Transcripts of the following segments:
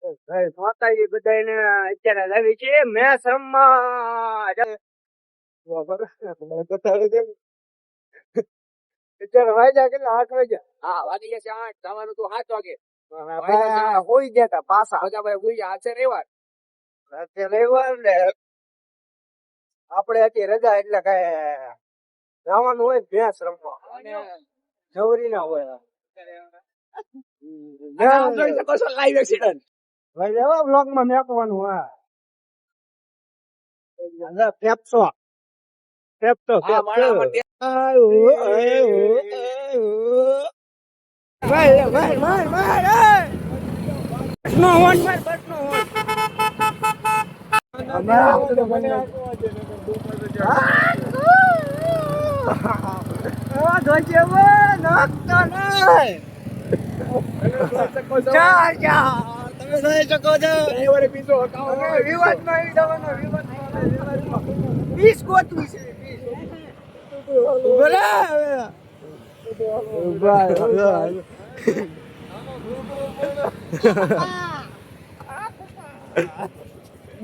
માતાજી બધાને અત્યારે આવી છે મેચ રમવા અત્યારે વાગ્યા કેટલા 8 વાગ્યા? હા વાગી ગયા છે 8. જવાનું તો 7 વાગે. હોઈ ગયા તા પાછા બધા ભાઈ હોઈ ગયા. આજે રવિવાર ને આપણે અત્યારે રજા એટલે કઈ જવાનું હોય મેચ રમવા જવરી ના હોય. લાઈવ એક્સિડન્ટ ભાઈ એવા બ્લોગ માં મેકવાનું હા પેપ્સો પેપ્સો તમે જોઈ શકો છો વિવાદ માં પીસ ગોતવી છે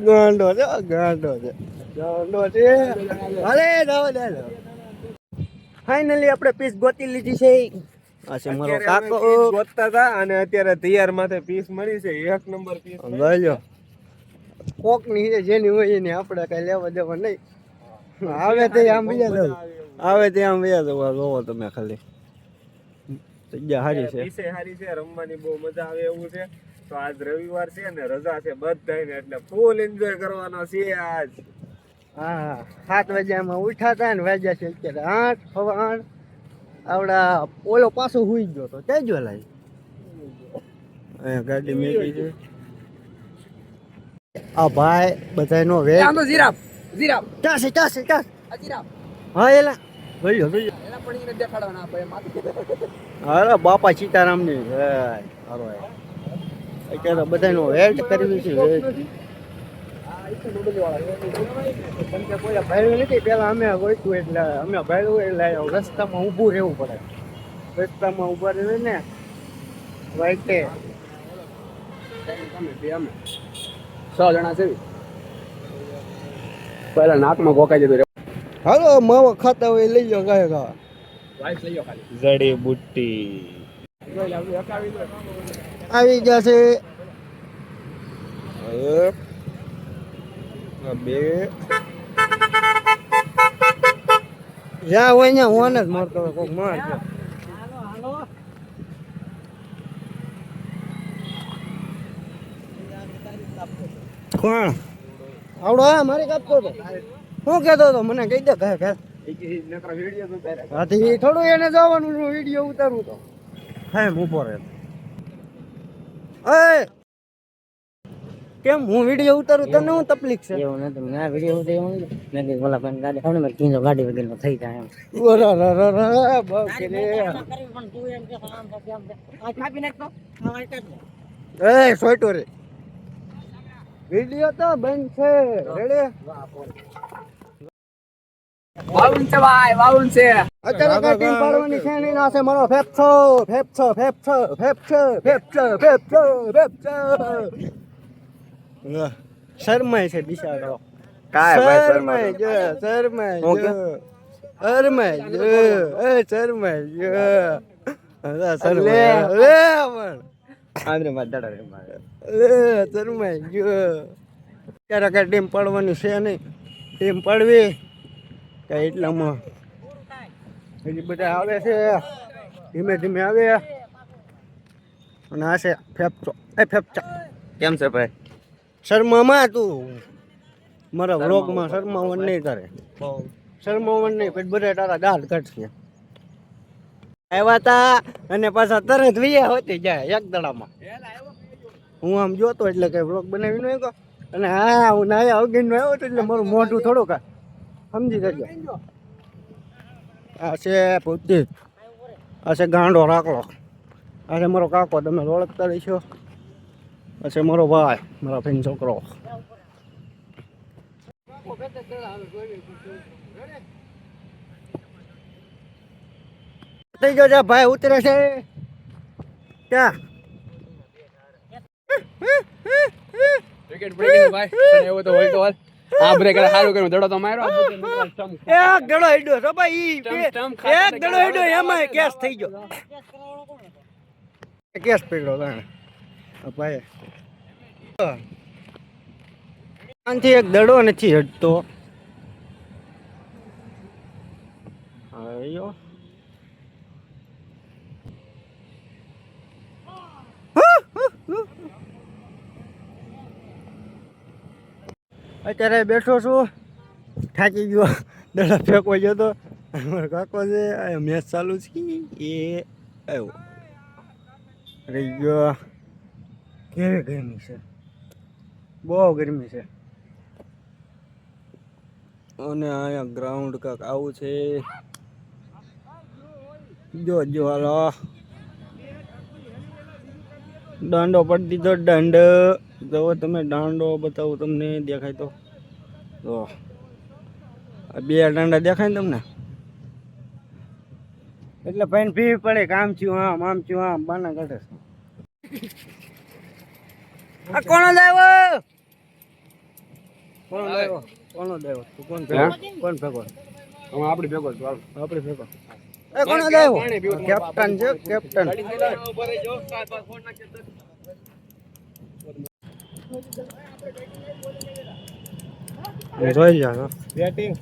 ગાંડો છે ગાંડો છે ગાંડો છે. ફાઇનલી આપણે પીસ ગોતી લીધી છે. મારો કાકો ગોતતા હતા અને અત્યારે તૈયાર માથે પીસ મળી છે. 1 નંબર પીસ લઈ લો. કોક ની જેની હોય એની આપણે કઈ લેવા દેવા નહીં. આવે તે આમ બીજા દઉં આવે તે આમ બીજા દઉં. જોવો તમે ખાલી જગ્યા સારી છે. પીસે સારી છે. રમવાની બહુ મજા આવે એવું છે. તો આજ રવિવાર છે ને રજા છે બધાને એટલે ફૂલ એન્જોય કરવાનો છે આજ. હા 7 વાગ્યામાં ઉઠ્યા હતા ને વાગ્યા છે અત્યારે 8 સવા 8. આવડા ઓલો પાછો હુઈ ગયો તો ક્યાં ગયો લાઈ ગાડી મેકી છે. આ ભાઈ બધાનો વેટ આમ તો જીરાફ જીરાફ ચાસે ચાસે ચાસ આ જીરાફ હા એલા ભલ્યો ભલ્યો એલા પણ એને દેખાડવાના ભાઈ માથે. અરે બાપા સીતારામ ની હારો અત્યારે બધાનો વેટ કરવી છે. પેલા અમે ગોઈતું એટલે અમે ભાડ્યું એટલે રસ્તામાં ઊભું રહેવું પડે. રસ્તામાં ઊભા રહે ને વાઈટે 6 જણા છે. પેલા નાકમાં ગોકાઈ જતું. હાલો માવા ખાતા હોય લઈ જાઓ ગાય ગા જડી બુટ્ટી આવી ગયા છે. બે જ્યાં હોય ને હોન જ મારતો હોય કોક માર કોણ આવડો હા મારે કાપતો હતો. શું કેતો હતો મને કહી દે ઘર ઘર હાથી થોડું એને જવાનું વિડીયો ઉતારવું તો હા ઉભો રહે. કેમ હું વિડીયો ઉતારું તને હું તકલીફ છે? એવું નથી મેં વિડીયો ઉતાર્યો મેં કીધું ઓલા પણ ગાડી આવને મેં કીધું ગાડી વગેરે થઈ જાય એમ. બહુ કે એ સોઈટો રે વિડીયો તો બંધ છે. રેડે વાઉન છે ભાઈ વાઉન છે. અત્યારે કટિંગ પાડવાની છે નહીં. ના છે મારો ફેફસો ફેફસો ફેફસો ફેફસો ફેફસો ફેફસો ફેફસો શરમાય છે બિચારો. શરમાય જો શરમાય જો શરમાય જો એ શરમાય જો શરમાય રે પણ આંદ્રે માં દડા રે મારે એ શરમાય જો. ત્યારે કઈ ટીમ પડવાની છે નહીં. ટીમ પડવી કઈ એટલામાં હજી બધા આવે છે ધીમે ધીમે આવે. અને આ છે ફેફસો એ ફેફચા કેમ છે ભાઈ? શર્મામાં તું મારા વ્લોગમાં શર્માવન નહીં કરે. શર્માવન નહીં પછી બધા તારા દાંત કાઢશે. આવ્યા તા અને પાછા તરત વિયા હોતી જાય એક દડામાં. હું આમ જોતો એટલે કઈ વ્લોગ બનાવી ન ગયો. અને હા હું નાયા અગીનો આવ્યો હતો એટલે મારું મોઢું થોડુંક સમજી જજો. આ છે પૂતી આ છે ગાંડો રાખલો. આ છે મારો કાકો તમે ઓળખતા રહીશો. આ છે મારો ભાઈ મારા ફેન છોકરો. થઈ ગયો છે ભાઈ ઉતરે છે ક્યાં વિકેટ પડી ગઈ ભાઈ પણ એવો તો હોય તો હાલ આ બ્રેક સારું કર્યું દડો તો માર્યો આ બધે સ્ટમ્પ એક દડો હેડ્યો છો ભાઈ એક દડો હેડ્યો એમાં કેસ થઈ ગયો કેસ પકડ્યો તાણે ભાઈ આનથી એક દડો નથી હટતો આયો અત્યારે બેઠો છું થાકી ગયો દડા ફેંકવા ગયો તો અમારો કાકો છે આ મેચ ચાલુ છે એ આવ્યો રહી ગયો કેવી ગરમી છે બહુ ગરમી છે અને અહીંયા ગ્રાઉન્ડ કાંક આવું છે જો હાલો દાંડો પડી દીધો દંડ જો તમે દાંડો બતાવું તમને દેખાય તો આ બે દાંડા દેખાય ને તમને એટલે ભાઈને પીવી પડે કામ થયું આમ થયું આમ બાના કાઢે આ કોણ લાવ્યો તું કોણ ભેગો આપડી ભેગો ચાલ આપડે ભેગો એ કોણ લાવ્યો કેપ્ટન છે કેપ્ટન રોઈ જા બેટિંગ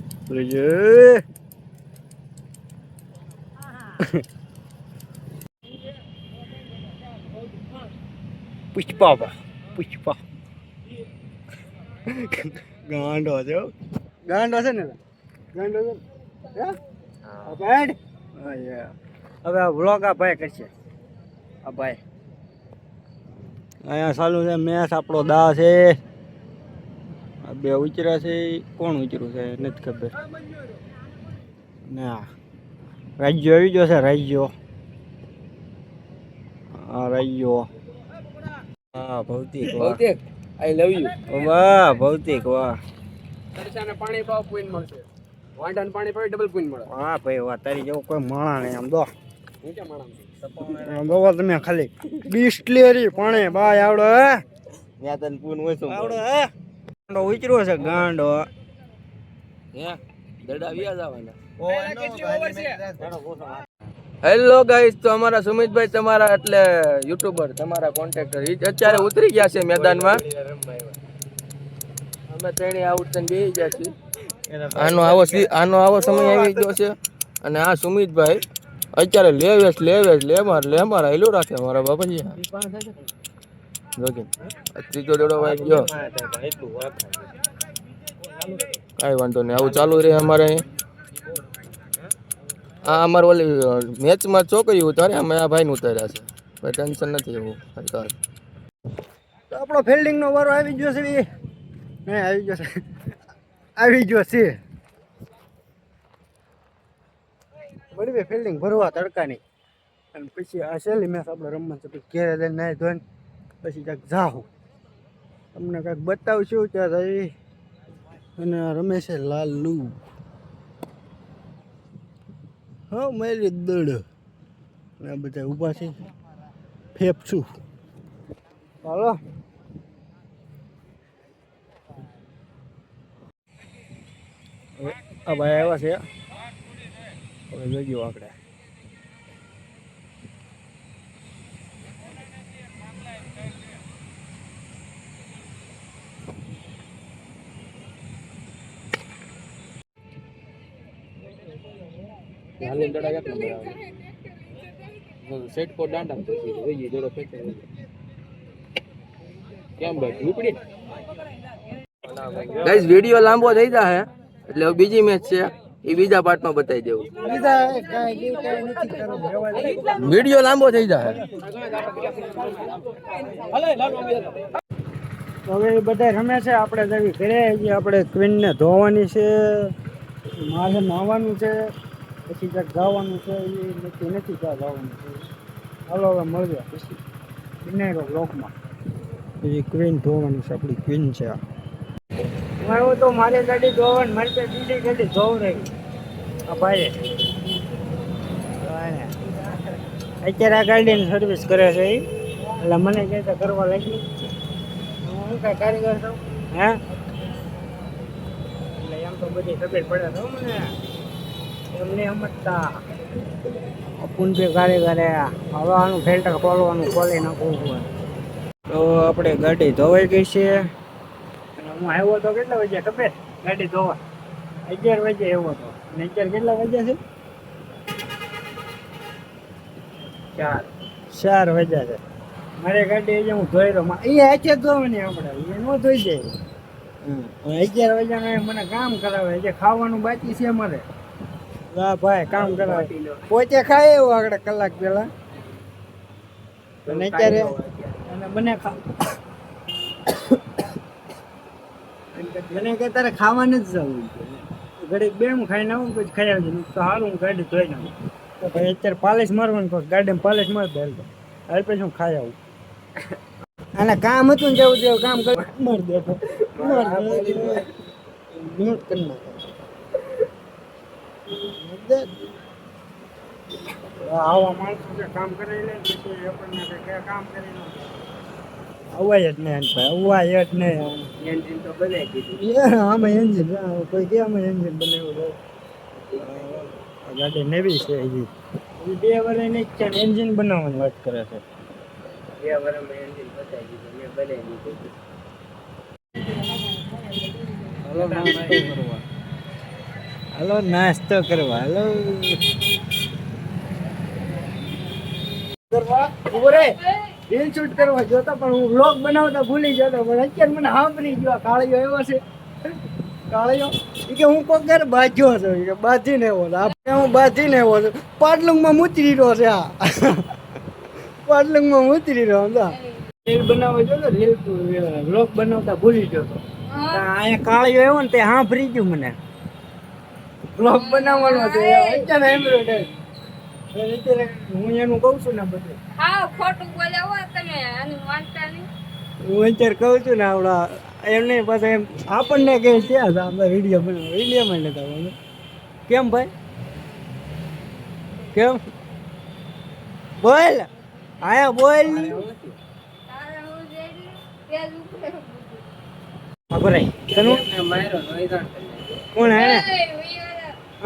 પુષ્પા ગાંડો છે ને ગાંડો છે હવે આ વ્લોગ આ ભાઈ કરશે આ ભાઈ અહીંયા ચાલુ છે મેચ આપણો દા છે આ બે ઉતર્યા છે કોણ ઉતર્યું છે નથી ખબર ના રાજ્યો આવી ગયો છે રાજ્યો હા રાજ્યો હા ભૌતિક આઈ લવ યુ વાહ ભૌતિક વાહ તરસાને પાણી પાવ પોઈન્ટ મળશે વાંડાને પાણી પાવ ડબલ પોઈન્ટ મળે હા ભાઈ વાહ તારી જેવું કોઈ માણા નહીં આમ દો ઊંચા માણા બાબા તમે ખાલી બિસ્લેરી પાણી બાય આવડો હે ત્યાં તને પૂન હોય તો આવડો હે ગાંડો ઉતર્યો છે ગાંડો હે દડા વ્યા જવાના હેલો ગાઈસ તો અમારા સુમિતભાઈ તમારા એટલે યુટ્યુબર તમારા કોન્ટેક્ટર અત્યારે ઉતરી ગયા છે મેદાનમાં અમે ત્રણે આઉટ થઈને બેસી ગયા છીએ આનો આવો સમય આવી ગયો છે અને આ સુમિતભાઈ અત્યારે લે માર હેલું રાખે મારા બાપાજી જોકે ત્રીજો દડો વાઈ ગયો કાંઈ વાંધો નહીં આવું ચાલુ રહે અમારે આ અમારે ઓલી મેચમાં છોકરી ઉતારે અમે આ ભાઈને ઉતાર્યા છે કોઈ ટેન્શન નથી એવું સરકાર તો આપણો ફિલ્ડિંગનો વારો આવી ગયો છે આવી ગયો છે બરાબર ફિલ્ડિંગ ભરવા તડકાની અને પછી આ છેલ્લી મેચ આપણે રમવાનું છે પછી ઘેરે જઈને નાહી ધોઈને પછી ક્યાંક જાઉં તમને કાંઈક બતાવશું ત્યાં જઈ અને રમે છે લાલુ હા મારી દડ આ બધા ઊભા છે ફેફસું હાલો આ ભાઈ આવ્યા છે હવે જોઈજો આપણે સેટ કો દાંડા પછી જોડો ફેંકે કેમ ભાઈ ઉપડી ગાઈસ વિડિયો લાંબો થઈ જાય એટલે બીજી મેચ છે એ બીજા પાર્ટમાં બતાવી દેવું વિડિયો લાંબો થઈ જાય હવે એ બધા રમે છે આપણે જવી ઘરે જે આપણે ક્વીનને ધોવાની છે મારે નાહવાનું છે પછી ક્યાંક જવાનું છે એ નથી ક્યાં જવાનું છે હાલો હવે મળીએ પછી વિનાયકો બ્લોકમાં પછી ક્વીન ધોવાની છે આપણી ક્વીન છે હું તો મારી ગાડી ધોવાની મારી તો બીજી ગાડી ધોવ રહી આ ભાઈ અત્યારે આ ગાડીની સર્વિસ કરે છે એટલે મને કહેતા કરવા લાગી કઈ કારીગર છો હે એટલે એમ તો બધી ખબર પડે તો મને એમ નહીં સમજતા અપુનભાઈ કારીગરે હવે આનું ફિલ્ટર ખોલવાનું ખોલી નાખવું હોય તો આપણે ગાડી ધોવાઈ ગઈ છે અને હું આવ્યો તો કેટલા વાગ્યા ખબર ગાડી ધોવા 11 વાગે આવ્યો હતો અને અત્યારે કેટલા વાગ્યા છે 4 વાગ્યા છે મારે ગાડી આજે હું ધોઈ રહ્યો એ આજે ધોવાની આપણે એ ન ધોઈ જાય 11 વાગ્યાનું મને કામ કરાવે જે ખાવાનું બાકી છે મારે વાહ ભાઈ કામ કરાવે પોતે ખાય એવું આગળ કલાક પહેલા અને અત્યારે અને મને મને કે તારે ખાવાનું જ જવું ઘડીક બે હું ખાઈને આવું પછી ખાઈ આવજો તો સારું હું ગાડી ધોઈ નાખું તો ભાઈ અત્યારે પાલિશ મારવાનું કહું ગાડીમાં પાલિશ મારી દે હાલ પછી હું ખાઈ આવું અને કામ હતું ને જેવું જેવું કામ કરી મારી દે મ્યુટ કરી નાખે આવા માણસો જે કામ કરી લે પછી આપણને કામ કરી નાખે અવાય જ નહીં ભાઈ અવાય જ નહીં એન્જિન તો બનાવી દીધું આમાં એન્જિન કોઈ કે આમાં એન્જિન બનાવ્યું ગાડી નવી છે હજી 2 વર્ષની જ છે એન્જિન બનાવવાની વાત કરે છે 2 વર્ષમાં એન્જિન બતાવી દીધું મેં બનાવી દીધું હાલો નાસ્તો કરવા હાલો કરવા ઉભો રે રીલ શૂટ કરવા જોતો પણ હું વ્લોગ બનાવતા ભૂલી જતો પણ અત્યારે મને સાંભળી ગયો કાળિયો એવો છે કાળિયો કે હું કોક ઘર બાજ્યો છું કે બાંધીને આવ્યો આપણે હું બાંધીને આવ્યો છું પાટલુંગમાં મૂતરી રહ્યો છે આ પાટલુંગમાં મૂતરી રહ્યો સમજા રીલ બનાવવા જોતો રીલ વ્લોગ બનાવતા ભૂલી ગયો તો અહીંયા કાળિયો આવ્યો ને તે સાંભળી ગયું મને વ્લોગ બનાવવાનો છે અત્યારે એમ્બ્રોઇડરી હું એનું કહું છું ને બધું ખોટું બોલ્યા હો તમે આનું માનતા નહીં હું અત્યારે કહું છું ને આપણા એમને પાછા એમ આપણને કહે ત્યાં આપણે વિડીયો બનાવો વિડીયોમાં લેતા હોય કેમ ભાઈ કેમ બોલ આયા બોલ તારે હું જઈ પેજ ઉપર ખબર તને કોણ આને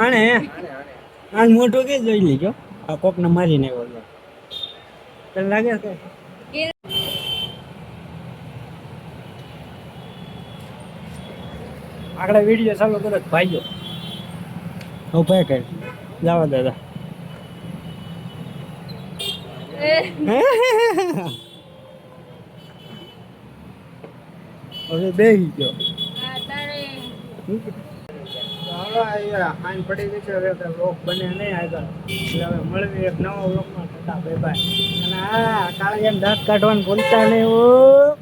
આને આને મોટો કે જોઈ લીજો આ કોકને મારીને આવ્યો તને લાગે છે આગળ વિડીયો ચાલુ કરો ભાઈઓ હું ભાઈ કર જવા દાદા હવે બેસી ગયો હાન પડી ગઈ છે હવે લોક બને નહીં આગળ એટલે હવે મળવી એક નવો લોકમાં થતા ભાઈ અને આ કાળિયાને દાંત કાઢવાનું ભૂલતા નહીં